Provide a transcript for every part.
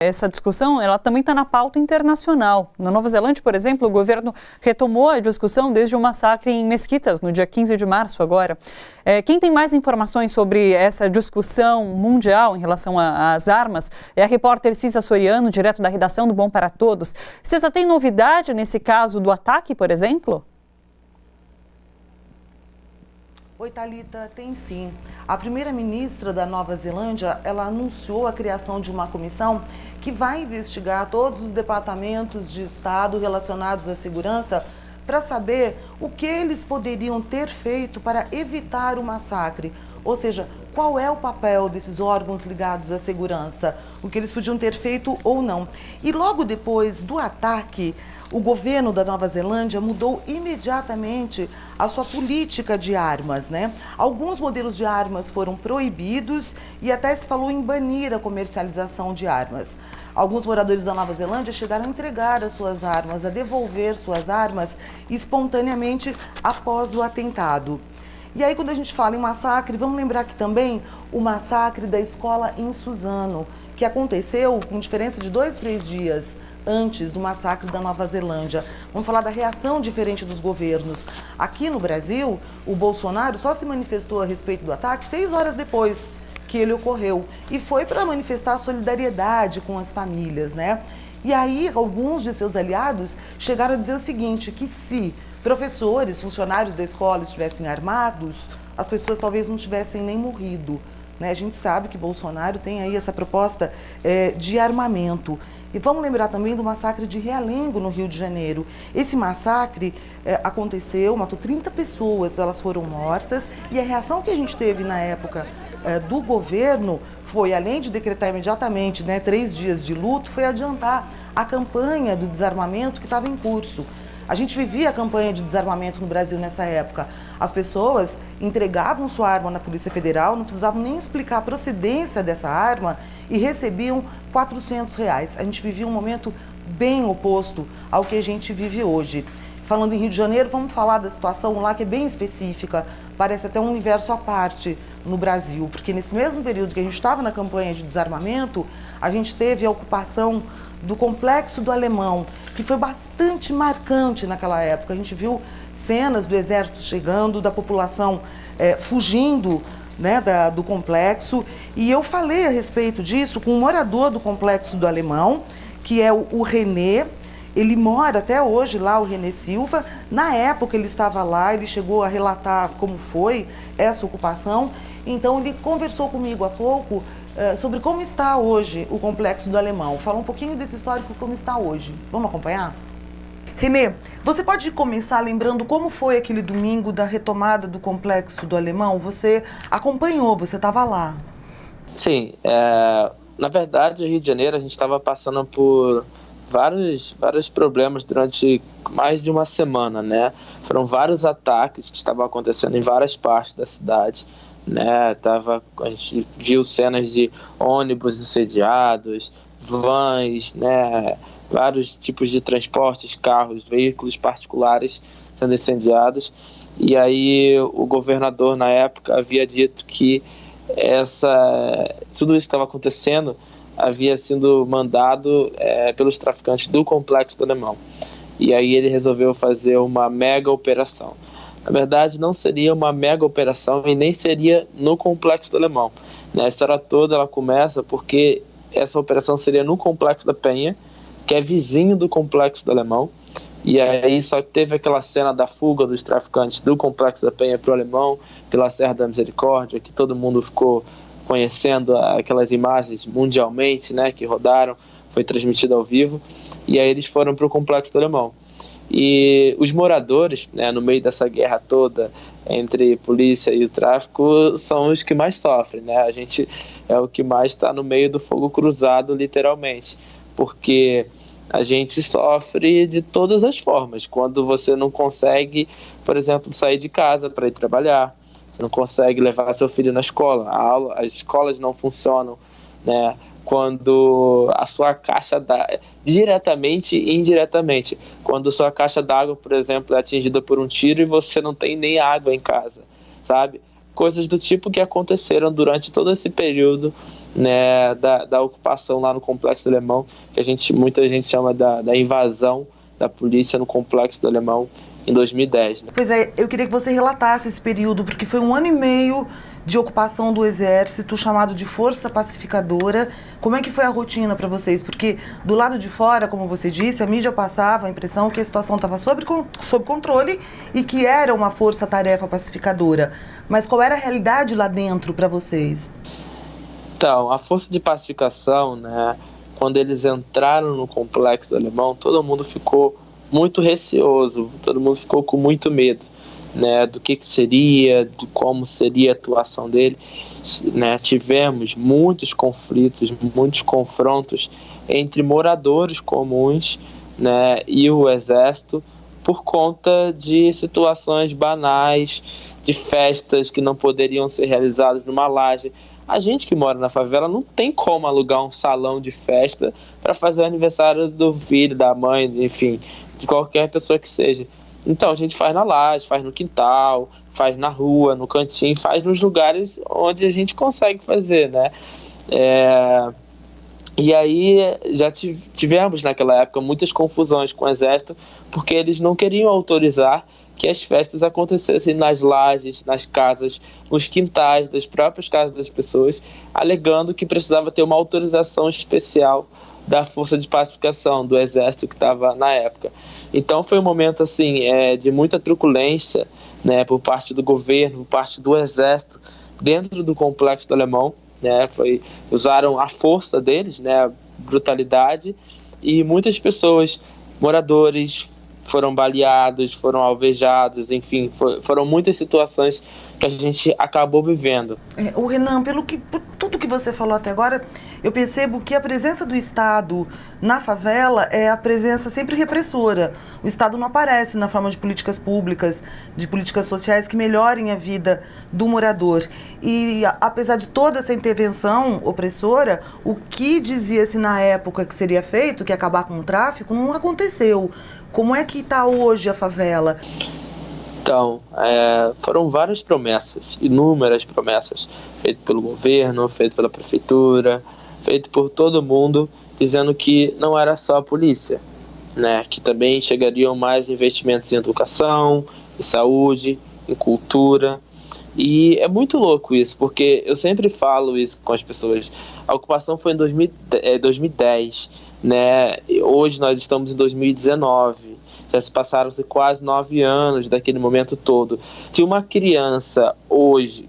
Essa discussão ela também está na pauta internacional. Na Nova Zelândia, por exemplo, o governo retomou a discussão desde o massacre em Mesquitas, no dia 15 de março agora. Quem tem mais informações sobre essa discussão mundial em relação às armas é a repórter Cisa Soriano, direto da redação do Bom para Todos. Cisa, tem novidade nesse caso do ataque, por exemplo? Oi, Thalita, tem sim. A primeira-ministra da Nova Zelândia, ela anunciou a criação de uma comissão que vai investigar todos os departamentos de Estado relacionados à segurança para saber o que eles poderiam ter feito para evitar o massacre. Ou seja, qual é o papel desses órgãos ligados à segurança, o que eles podiam ter feito ou não. E logo depois do ataque, o governo da Nova Zelândia mudou imediatamente a sua política de armas, né? Alguns modelos de armas foram proibidos e até se falou em banir a comercialização de armas. Alguns moradores da Nova Zelândia chegaram a entregar as suas armas, a devolver suas armas espontaneamente após o atentado. E aí, quando a gente fala em massacre, vamos lembrar aqui também o massacre da escola em Suzano, que aconteceu com diferença de 2, 3 dias antes do massacre da Nova Zelândia. Vamos falar da reação diferente dos governos. Aqui no Brasil, o Bolsonaro só se manifestou a respeito do ataque 6 horas depois que ele ocorreu. E foi para manifestar solidariedade com as famílias, né? E aí, alguns de seus aliados chegaram a dizer o seguinte, que se professores, funcionários da escola estivessem armados, as pessoas talvez não tivessem nem morrido, né? A gente sabe que Bolsonaro tem aí essa proposta de armamento. E vamos lembrar também do massacre de Realengo, no Rio de Janeiro. Esse massacre aconteceu, matou 30 pessoas, elas foram mortas. E a reação que a gente teve na época do governo foi, além de decretar imediatamente 3 dias de luto, foi adiantar a campanha do desarmamento que estava em curso. A gente vivia a campanha de desarmamento no Brasil nessa época. As pessoas entregavam sua arma na Polícia Federal, não precisavam nem explicar a procedência dessa arma e recebiam R$400. A gente vivia um momento bem oposto ao que a gente vive hoje. Falando em Rio de Janeiro, vamos falar da situação lá que é bem específica, parece até um universo à parte no Brasil, porque nesse mesmo período que a gente estava na campanha de desarmamento, a gente teve a ocupação do Complexo do Alemão, que foi bastante marcante naquela época. A gente viu cenas do exército chegando, da população fugindo, né, do complexo, e eu falei a respeito disso com um morador do Complexo do Alemão, que é o Renê. Ele mora até hoje lá, o Renê Silva. Na época ele estava lá, ele chegou a relatar como foi essa ocupação, então ele conversou comigo há pouco sobre como está hoje o Complexo do Alemão. Fala um pouquinho desse histórico, como está hoje. Vamos acompanhar? Renê, você pode começar lembrando como foi aquele domingo da retomada do Complexo do Alemão? Você acompanhou, você estava lá. Sim, na verdade, o Rio de Janeiro, a gente estava passando por vários problemas durante mais de uma semana, né? Foram vários ataques que estavam acontecendo em várias partes da cidade, né? A gente viu cenas de ônibus incendiados, vans, né? Vários tipos de transportes, carros, veículos particulares sendo incendiados. E aí o governador, na época, havia dito que tudo isso que estava acontecendo havia sido mandado pelos traficantes do Complexo do Alemão. E aí ele resolveu fazer uma mega operação. Na verdade, não seria uma mega operação e nem seria no Complexo do Alemão. A história toda ela começa porque essa operação seria no Complexo da Penha, que é vizinho do Complexo do Alemão. E aí só teve aquela cena da fuga dos traficantes do Complexo da Penha para o Alemão, pela Serra da Misericórdia, que todo mundo ficou conhecendo aquelas imagens mundialmente, né, que rodaram, foi transmitido ao vivo. E aí eles foram para o Complexo do Alemão. E os moradores, né, no meio dessa guerra toda entre polícia e o tráfico, são os que mais sofrem, né? A gente é o que mais está no meio do fogo cruzado, literalmente, porque a gente sofre de todas as formas. Quando você não consegue, por exemplo, sair de casa para ir trabalhar, você não consegue levar seu filho na escola, as escolas não funcionam, né? Quando a sua caixa diretamente e indiretamente, quando a sua caixa d'água, por exemplo, é atingida por um tiro e você não tem nem água em casa, sabe? Coisas do tipo que aconteceram durante todo esse período né, da ocupação lá no Complexo do Alemão, que muita gente chama da invasão da polícia no Complexo do Alemão em 2010. Né? Pois é, eu queria que você relatasse esse período, porque foi 1 ano e meio de ocupação do Exército, chamado de Força Pacificadora. Como é que foi a rotina para vocês? Porque do lado de fora, como você disse, a mídia passava a impressão que a situação estava sob controle e que era uma força-tarefa pacificadora. Mas qual era a realidade lá dentro para vocês? Então, a Força de Pacificação, né, quando eles entraram no Complexo do Alemão, todo mundo ficou muito receoso, todo mundo ficou com muito medo, né, do que seria, de como seria a atuação dele, né. Tivemos muitos conflitos, muitos confrontos entre moradores comuns, né, e o Exército por conta de situações banais, de festas que não poderiam ser realizadas numa laje. A gente que mora na favela não tem como alugar um salão de festa para fazer o aniversário do filho, da mãe, enfim, de qualquer pessoa que seja. Então a gente faz na laje, faz no quintal, faz na rua, no cantinho, faz nos lugares onde a gente consegue fazer, né? E aí já tivemos naquela época muitas confusões com o Exército, porque eles não queriam autorizar que as festas acontecessem nas lajes, nas casas, nos quintais das próprias casas das pessoas, alegando que precisava ter uma autorização especial da Força de Pacificação, do Exército que estava na época. Então foi um momento assim, de muita truculência, né, por parte do governo, por parte do Exército, dentro do Complexo do Alemão, né, usaram a força deles, né, a brutalidade, e muitas pessoas, moradores, foram baleados, foram alvejados, enfim, foram muitas situações que a gente acabou vivendo. O Renan, por tudo que você falou até agora, eu percebo que a presença do Estado na favela é a presença sempre repressora. O Estado não aparece na forma de políticas públicas, de políticas sociais que melhorem a vida do morador. E apesar de toda essa intervenção opressora, o que dizia-se na época que seria feito, que ia acabar com o tráfico, não aconteceu. Como é que está hoje a favela? Então, foram várias promessas, inúmeras promessas, feitas pelo governo, feitas pela prefeitura, feitas por todo mundo, dizendo que não era só a polícia, né? Que também chegariam mais investimentos em educação, em saúde, em cultura. E é muito louco isso, porque eu sempre falo isso com as pessoas. A ocupação foi em 2010, né? Hoje nós estamos em 2019. Já se passaram-se quase 9 anos daquele momento todo. Tinha uma criança hoje,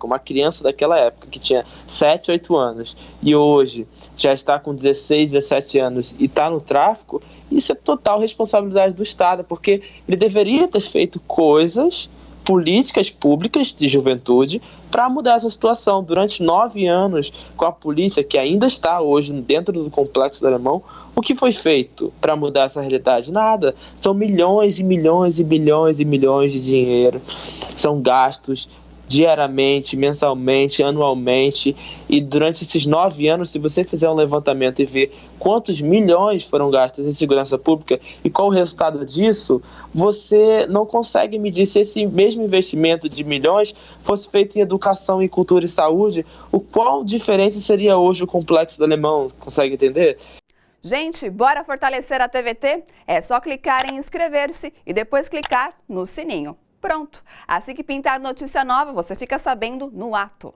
uma criança daquela época que tinha 7, 8 anos e hoje já está com 16, 17 anos e está no tráfico, isso é total responsabilidade do Estado, porque ele deveria ter feito políticas públicas de juventude para mudar essa situação. Durante 9 anos, com a polícia, que ainda está hoje dentro do Complexo do Alemão, o que foi feito para mudar essa realidade? Nada. São milhões e milhões e bilhões e milhões de dinheiro. São gastos diariamente, mensalmente, anualmente, e durante esses 9 anos, se você fizer um levantamento e ver quantos milhões foram gastos em segurança pública e qual o resultado disso, você não consegue medir. Se esse mesmo investimento de milhões fosse feito em educação, em cultura e saúde, o quão diferente seria hoje o Complexo do Alemão, consegue entender? Gente, bora fortalecer a TVT? É só clicar em inscrever-se e depois clicar no sininho. Pronto! Assim que pintar notícia nova, você fica sabendo no ato.